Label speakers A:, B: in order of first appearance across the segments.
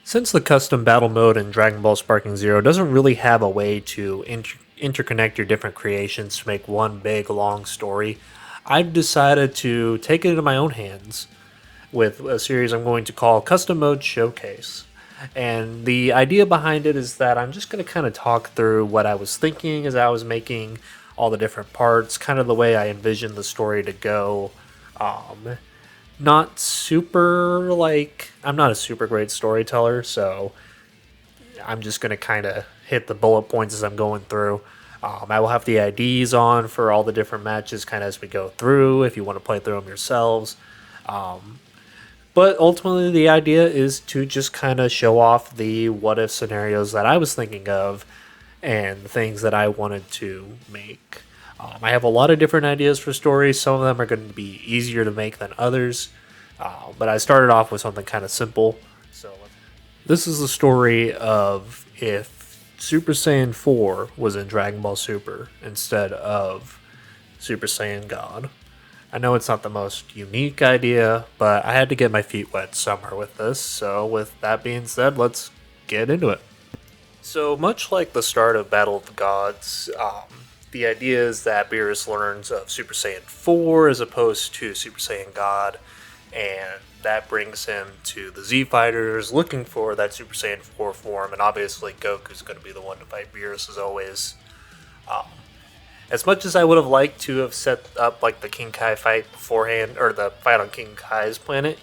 A: Since the custom battle mode in Dragon Ball Sparking Zero doesn't really have a way to interconnect your different creations to make one big long story, I've decided to take it into my own hands with a series I'm going to call Custom Mode Showcase. And the idea behind it is that I'm just going to kind of talk through what I was thinking as I was making all the different parts, kind of the way I envisioned the story to go. Um, Not super I'm not a super great storyteller, so I'm just gonna kind of hit the bullet points as I'm going through. I will have the IDs on for all the different matches, kind of as we go through. If you want to play through them yourselves, but ultimately the idea is to just kind of show off the what if scenarios that I was thinking of and the things that I wanted to make. I have a lot of different ideas for stories. Some of them are going to be easier to make than others, but I started off with something kind of simple. So this is the story of if Super Saiyan 4 was in Dragon Ball Super instead of Super Saiyan God. I know it's not the most unique idea, but I had to get my feet wet somewhere with this. So with that being said, let's get into it. So, much like the start of Battle of the Gods, the idea is that Beerus learns of Super Saiyan 4 as opposed to Super Saiyan God, and that brings him to the Z Fighters looking for that Super Saiyan 4 form, and obviously Goku's going to be the one to fight Beerus as always. Um, as much as I would have liked to have set up like the King Kai fight beforehand, or the fight on King Kai's planet,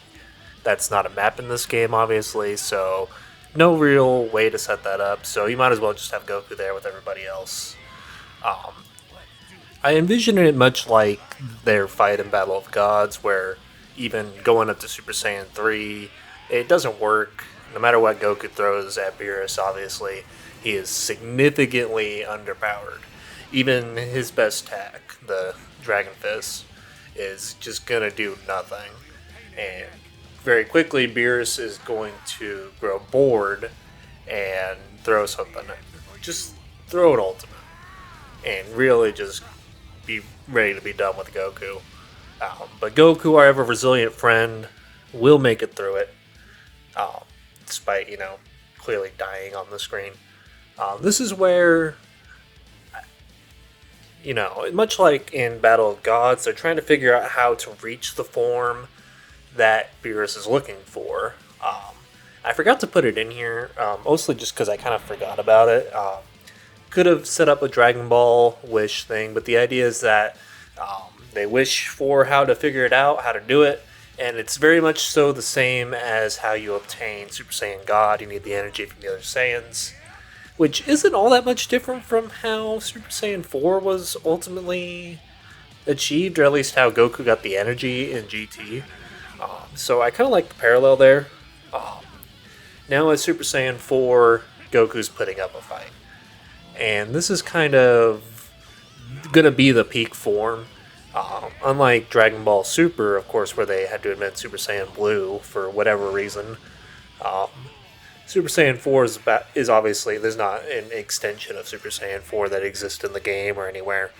A: that's not a map in this game, obviously, so no real way to set that up. So you might as well just have Goku there with everybody else. Um, I envision it much like their fight in Battle of Gods, where even going up to Super Saiyan 3, it doesn't work. No matter what Goku throws at Beerus, obviously, he is significantly underpowered. Even his best attack, the Dragon Fist, is just gonna do nothing. And very quickly, Beerus is going to grow bored and throw something. Just throw an ultimate. And really just be ready to be done with Goku. But Goku, our ever resilient friend, will make it through it. Despite, clearly dying on the screen. This is where, much like in Battle of Gods, they're trying to figure out how to reach the form that Beerus is looking for. I forgot to put it in here, mostly just because I kind of forgot about it. Could have set up a Dragon Ball wish thing, but the idea is that they wish for how to figure it out, how to do it, and it's very much so the same as how you obtain Super Saiyan God. You need the energy from the other Saiyans, which isn't all that much different from how Super Saiyan 4 was ultimately achieved, or at least how Goku got the energy in GT. So I kind of like the parallel there. Um, Now as Super Saiyan 4, Goku's putting up a fight. And this is kind of going to be the peak form. Unlike Dragon Ball Super, of course, where they had to invent Super Saiyan Blue for whatever reason. Um, Super Saiyan 4 is obviously, there's not an extension of Super Saiyan 4 that exists in the game or anywhere.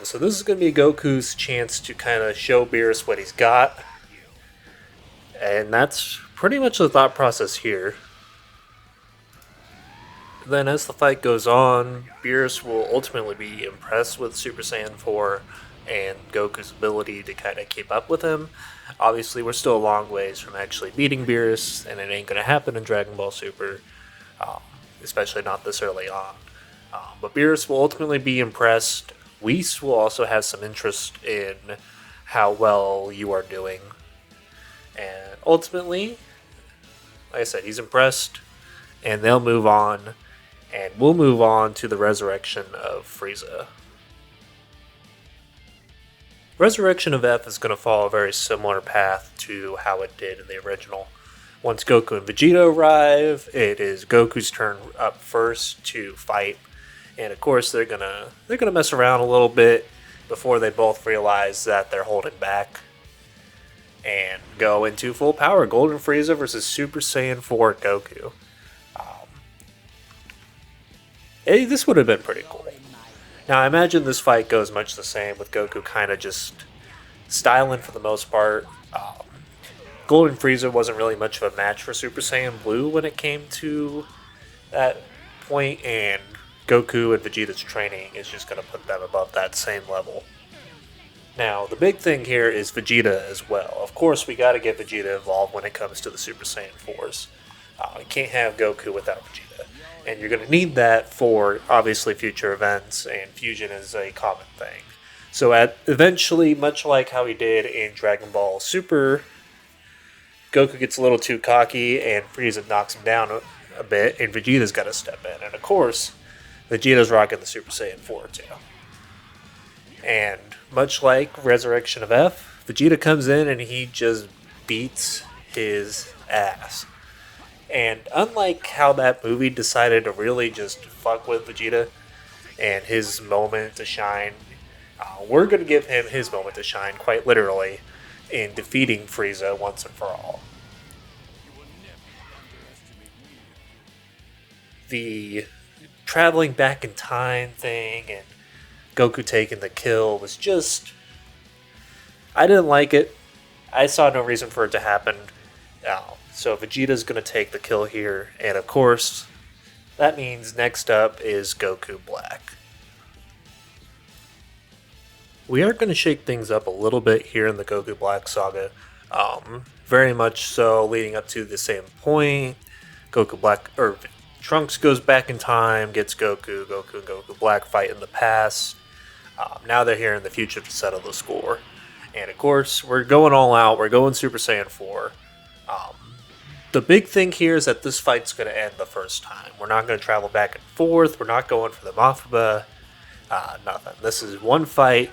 A: So this is going to be Goku's chance to kind of show Beerus what he's got. And that's pretty much the thought process here. Then as the fight goes on, Beerus will ultimately be impressed with Super Saiyan 4 and Goku's ability to kind of keep up with him. Obviously, we're still a long ways from actually beating Beerus, and it ain't going to happen in Dragon Ball Super, um, especially not this early on. But Beerus will ultimately be impressed. Whis will also have some interest in how well you are doing. And ultimately, like I said, he's impressed, and they'll move on. And we'll move on to the resurrection of Frieza. Resurrection of F is going to follow a very similar path to how it did in the original. Once Goku and Vegeta arrive, it is Goku's turn up first to fight, and of course they're gonna mess around a little bit before they both realize that they're holding back and go into full power. Golden Frieza versus Super Saiyan 4 Goku. This would have been pretty cool. Now, I imagine this fight goes much the same, with Goku kind of just styling for the most part. Golden Frieza wasn't really much of a match for Super Saiyan Blue when it came to that point, and Goku and Vegeta's training is just going to put them above that same level. Now, the big thing here is Vegeta as well. Of course, we got to get Vegeta involved when it comes to the Super Saiyan 4s. You can't have Goku without Vegeta. And you're going to need that for, obviously, future events, and fusion is a common thing. So eventually, much like how he did in Dragon Ball Super, Goku gets a little too cocky, and Frieza knocks him down a bit, and Vegeta's got to step in. And of course, Vegeta's rocking the Super Saiyan 4 too. And much like Resurrection of F, Vegeta comes in and he just beats his ass. And unlike how that movie decided to really just fuck with Vegeta and his moment to shine, we're going to give him his moment to shine, quite literally, in defeating Frieza once and for all. The traveling back in time thing and Goku taking the kill was just... I didn't like it. I saw no reason for it to happen. So Vegeta's going to take the kill here. And of course, that means next up is Goku Black. We are going to shake things up a little bit here in the Goku Black saga. Very much so leading up to the same point. Trunks goes back in time, gets Goku and Goku Black fight in the past. Now they're here in the future to settle the score. And of course, we're going all out. We're going Super Saiyan 4. The big thing here is that this fight's going to end the first time. We're not going to travel back and forth. We're not going for the Mafuba. Nothing. This is one fight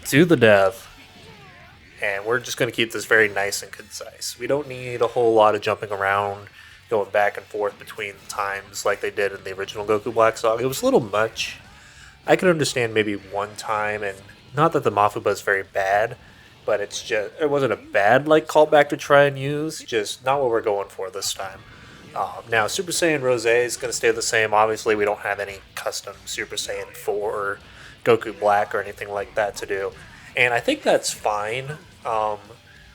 A: to the death. And we're just going to keep this very nice and concise. We don't need a whole lot of jumping around, going back and forth between times like they did in the original Goku Black saga. It was a little much. I can understand maybe one time, and not that the Mafuba is very bad, but it wasn't a bad callback to try and use, just not what we're going for this time. Now, Super Saiyan Rose is going to stay the same. Obviously, we don't have any custom Super Saiyan 4 or Goku Black or anything like that to do, and I think that's fine.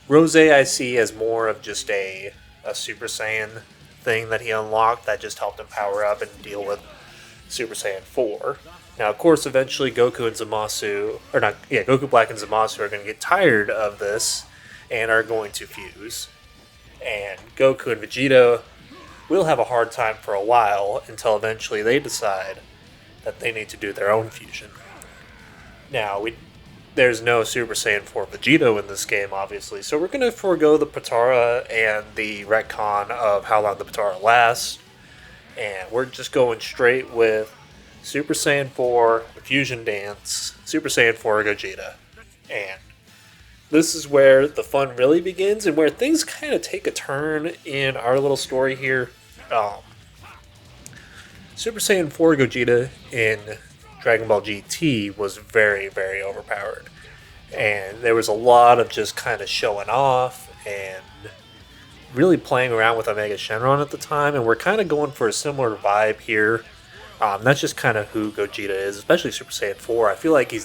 A: Rose I see as more of just a Super Saiyan thing that he unlocked that just helped him power up and deal with Super Saiyan 4. Now, of course, eventually Goku Black and Zamasu are going to get tired of this and are going to fuse. And Goku and Vegeta will have a hard time for a while until eventually they decide that they need to do their own fusion. Now, there's no Super Saiyan 4 Vegeta in this game, obviously, so we're going to forego the Potara and the retcon of how long the Potara lasts, and we're just going straight with Super Saiyan 4, the Fusion Dance, Super Saiyan 4 Gogeta. And this is where the fun really begins and where things kind of take a turn in our little story here. Super Saiyan 4 Gogeta in Dragon Ball GT was very, very overpowered. And there was a lot of just kind of showing off and really playing around with Omega Shenron at the time. And we're kind of going for a similar vibe here. That's just kind of who Gogeta is, especially Super Saiyan 4. I feel like he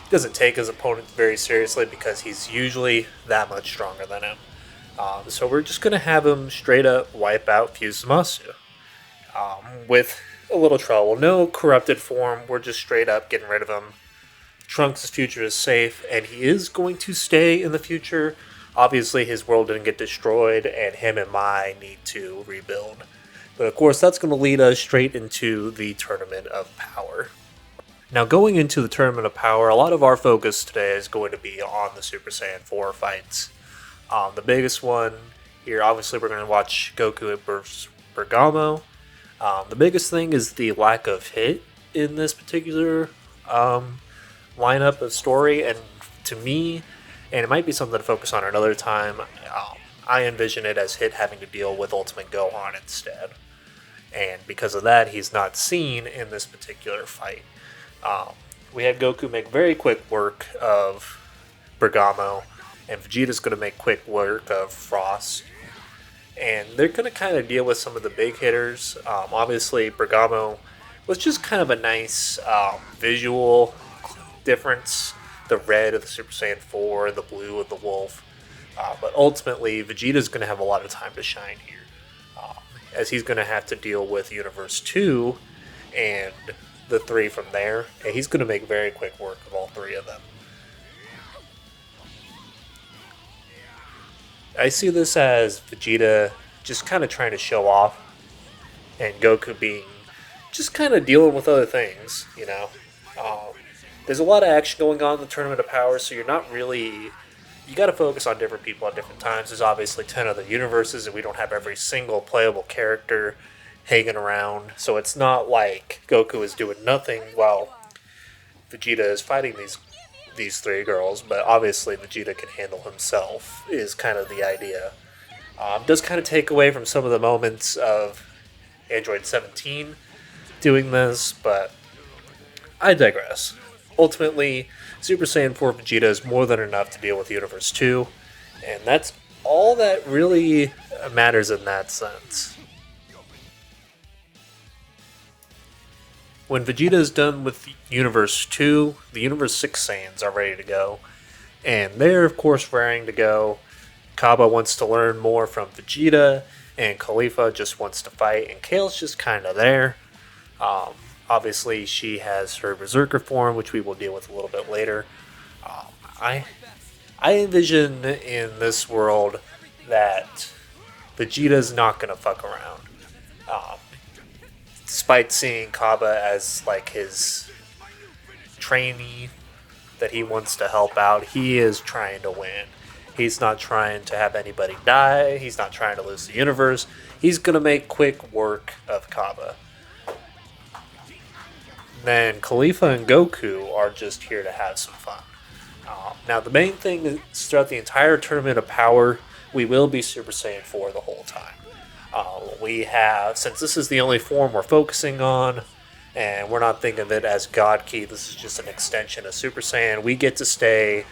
A: doesn't take his opponents very seriously because he's usually that much stronger than him. So we're just going to have him straight up wipe out Fuse Zamasu with a little trouble. No corrupted form, we're just straight up getting rid of him. Trunks' future is safe, and he is going to stay in the future. Obviously, his world didn't get destroyed, and him and Mai need to rebuild. But of course, that's going to lead us straight into the Tournament of Power. Now, going into the Tournament of Power, a lot of our focus today is going to be on the Super Saiyan 4 fights. The biggest one here, obviously, we're going to watch Goku versus Bergamo. The biggest thing is the lack of hit in this particular lineup of story, and to me, and it might be something to focus on another time, I envision it as Hit having to deal with Ultimate Gohan instead. And because of that, he's not seen in this particular fight. We had Goku make very quick work of Bergamo, and Vegeta's going to make quick work of Frost. And they're going to kind of deal with some of the big hitters. Obviously, Bergamo was just kind of a nice visual difference. The red of the Super Saiyan 4 and the blue of the Wolf. But ultimately, Vegeta's going to have a lot of time to shine here, um, as he's going to have to deal with Universe 2 and the 3 from there, and he's going to make very quick work of all 3 of them. I see this as Vegeta just kind of trying to show off, and Goku being just kind of dealing with other things, you know. There's a lot of action going on in the Tournament of Power, so you're not really. You got to focus on different people at different times. There's obviously 10 other universes, and we don't have every single playable character hanging around, so it's not like Goku is doing nothing while Vegeta is fighting these 3 girls, but obviously Vegeta can handle himself, is kind of the idea. Does kind of take away from some of the moments of Android 17 doing this, but I digress. Ultimately, Super Saiyan 4 Vegeta is more than enough to deal with Universe 2, and that's all that really matters in that sense. When Vegeta is done with Universe 2, the Universe 6 Saiyans are ready to go, and they're of course raring to go. Kaba wants to learn more from Vegeta, and Khalifa just wants to fight, and Kale's just kind of there. Obviously, she has her Berserker form, which we will deal with a little bit later. I envision in this world that Vegeta's not going to fuck around. Despite seeing Kaba as like his trainee that he wants to help out, he is trying to win. He's not trying to have anybody die. He's not trying to lose the universe. He's going to make quick work of Kaba. Then Khalifa and Goku are just here to have some fun. Now, the main thing is throughout the entire Tournament of Power, we will be Super Saiyan 4 the whole time. We have, since this is the only form we're focusing on, and we're not thinking of it as God Ki, this is just an extension of Super Saiyan, we get to stay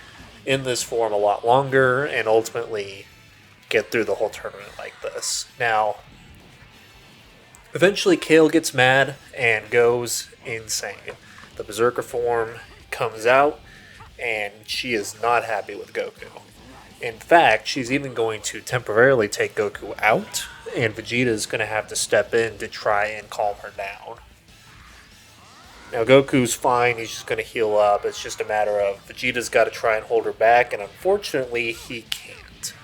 A: in this form a lot longer and ultimately get through the whole tournament like this. Now, eventually Kale gets mad and goes insane. The Berserker form comes out, and she is not happy with Goku. In fact, she's even going to temporarily take Goku out, and Vegeta is going to have to step in to try and calm her down. Now, Goku's fine, he's just going to heal up. It's just a matter of Vegeta's got to try and hold her back, and unfortunately, he can't.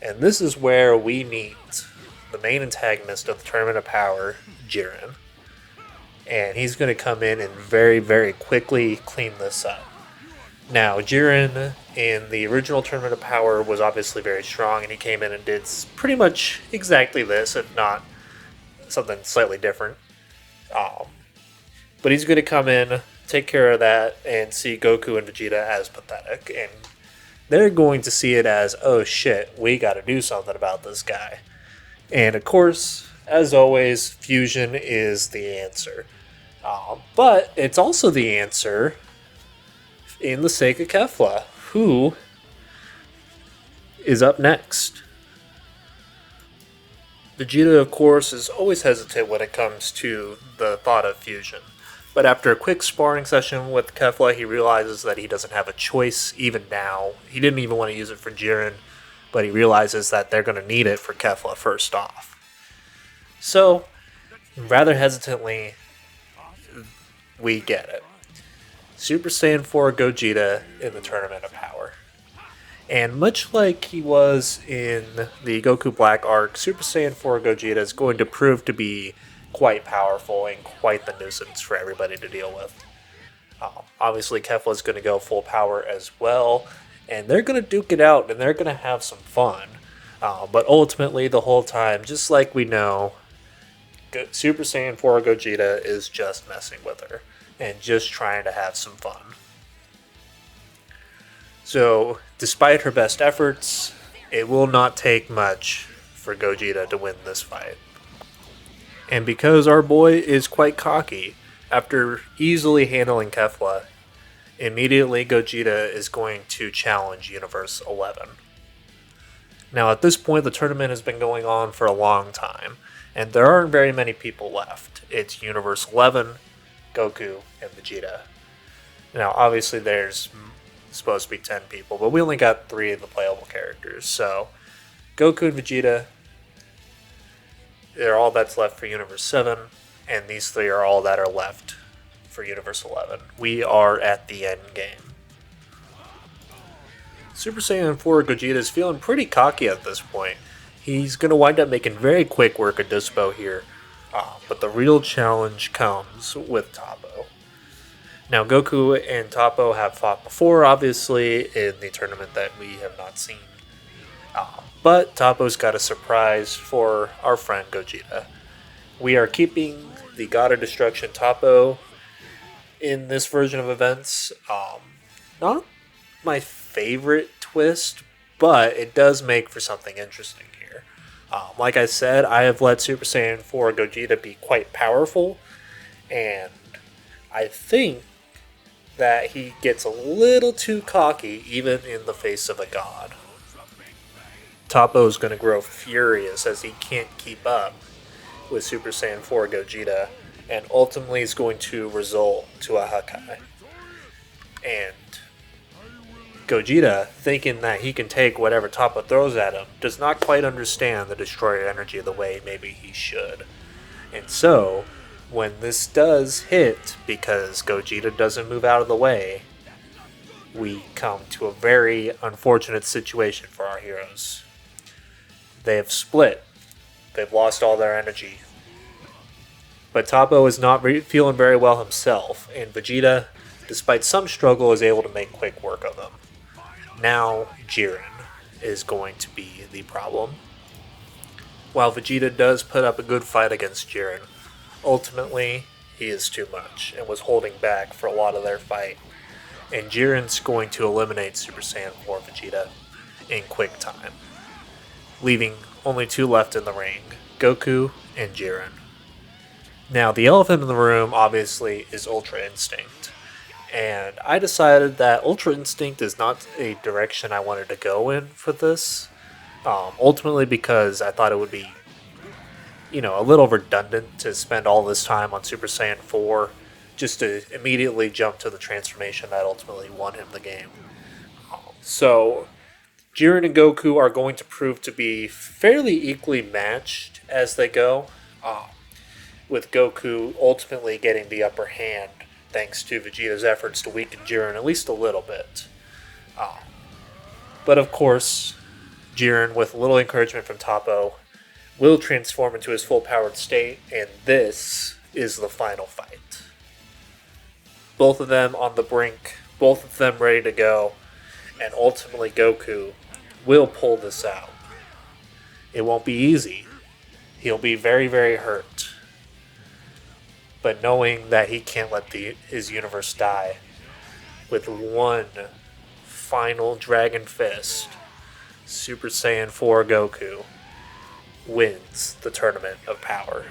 A: And this is where we meet the main antagonist of the Tournament of Power, Jiren. And he's going to come in and very, very quickly clean this up. Now, Jiren in the original Tournament of Power was obviously very strong, and he came in and did pretty much exactly this, if not something slightly different. But he's going to come in, take care of that, and see Goku and Vegeta as pathetic. And they're going to see it as, oh shit, we got to do something about this guy. And of course, as always, fusion is the answer. But it's also the answer in the sake of Kefla, who is up next. Vegeta, of course, is always hesitant when it comes to the thought of fusion. But after a quick sparring session with Kefla, he realizes that he doesn't have a choice even now. He didn't even want to use it for Jiren, but he realizes that they're going to need it for Kefla first off. So, rather hesitantly, we get it. Super Saiyan 4 Gogeta in the Tournament of Power. And much like he was in the Goku Black arc, Super Saiyan 4 Gogeta is going to prove to be quite powerful and quite the nuisance for everybody to deal with. Obviously, Kefla is going to go full power as well, and they're going to duke it out, and they're going to have some fun. But ultimately, the whole time, just like we know, Super Saiyan 4 Gogeta is just messing with her and just trying to have some fun. So, despite her best efforts, it will not take much for Gogeta to win this fight. And because our boy is quite cocky, after easily handling Kefla, immediately Gogeta is going to challenge Universe 11. Now at this point the tournament has been going on for a long time, and there aren't very many people left. It's Universe 11, Goku, and Vegeta. Now obviously there's supposed to be 10 people, but we only got 3 of the playable characters. So Goku and Vegeta, they're all that's left for Universe 7, and these 3 are all that are left for Universe 11. We are at the end game. Super Saiyan 4 Gogeta is feeling pretty cocky at this point. He's going to wind up making very quick work of Dispo here, but the real challenge comes with Toppo. Now, Goku and Toppo have fought before, obviously, in the tournament that we have not seen. But Toppo's got a surprise for our friend Gogeta. We are keeping the God of Destruction Toppo in this version of events. Not my favorite twist, but it does make for something interesting here. Like I said, I have let Super Saiyan 4 Gogeta be quite powerful, and I think that he gets a little too cocky even in the face of a god. Toppo is going to grow furious as he can't keep up with Super Saiyan 4 Gogeta, and ultimately is going to result to a Hakai. And Gogeta, thinking that he can take whatever Toppo throws at him, does not quite understand the Destroyer energy the way maybe he should. And so, when this does hit, because Gogeta doesn't move out of the way, we come to a very unfortunate situation for our heroes. They have split. They've lost all their energy. But Toppo is not feeling very well himself, and Vegeta, despite some struggle, is able to make quick work of him. Now, Jiren is going to be the problem. While Vegeta does put up a good fight against Jiren, ultimately, he is too much and was holding back for a lot of their fight. And Jiren's going to eliminate Super Saiyan 4 Vegeta in quick time, leaving only 2 left in the ring, Goku and Jiren. Now, the elephant in the room, obviously, is Ultra Instinct. And I decided that Ultra Instinct is not a direction I wanted to go in for this. Ultimately because I thought it would be, a little redundant to spend all this time on Super Saiyan 4 just to immediately jump to the transformation that ultimately won him the game. So, Jiren and Goku are going to prove to be fairly equally matched as they go, with Goku ultimately getting the upper hand thanks to Vegeta's efforts to weaken Jiren at least a little bit. But of course, Jiren, with a little encouragement from Toppo, will transform into his full-powered state, and this is the final fight. Both of them on the brink, both of them ready to go, and ultimately Goku will pull this out. It won't be easy. He'll be very, very hurt. But knowing that he can't let his universe die, with one final Dragon Fist, Super Saiyan 4 Goku wins the Tournament of Power.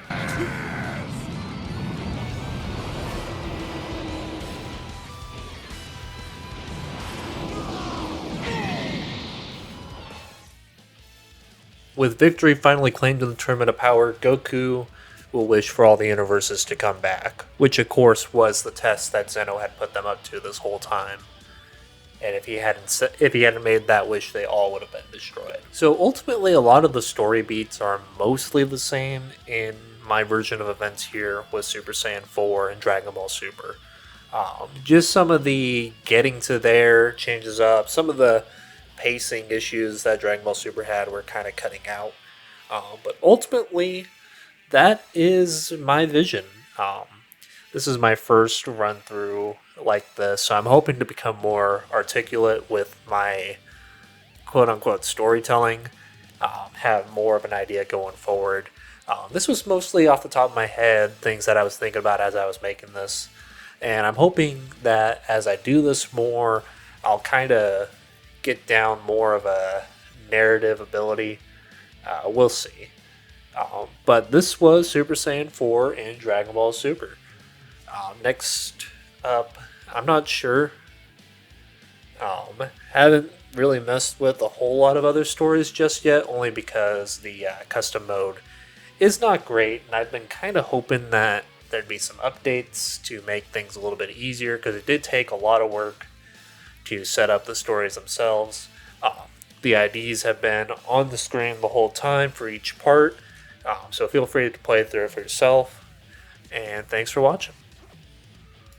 A: With victory finally claimed in the Tournament of Power, Goku will wish for all the universes to come back, which of course was the test that Zeno had put them up to this whole time. And if he hadn't made that wish, they all would have been destroyed. So ultimately, a lot of the story beats are mostly the same in my version of events here with Super Saiyan 4 and Dragon Ball Super. Just some of the getting to there changes up. Some of the pacing issues that Dragon Ball Super had were kind of cutting out. But ultimately, that is my vision. This is my first run through like this, so I'm hoping to become more articulate with my quote-unquote storytelling, have more of an idea going forward. This was mostly off the top of my head, things that I was thinking about as I was making this, and I'm hoping that as I do this more, I'll kind of get down more of a narrative ability. We'll see. But this was Super Saiyan 4 and Dragon Ball Super. Next up, I'm not sure. Haven't really messed with a whole lot of other stories just yet, only because the custom mode is not great, and I've been kind of hoping that there'd be some updates to make things a little bit easier, because it did take a lot of work to set up the stories themselves. The IDs have been on the screen the whole time for each part, so feel free to play through it for yourself. And thanks for watching.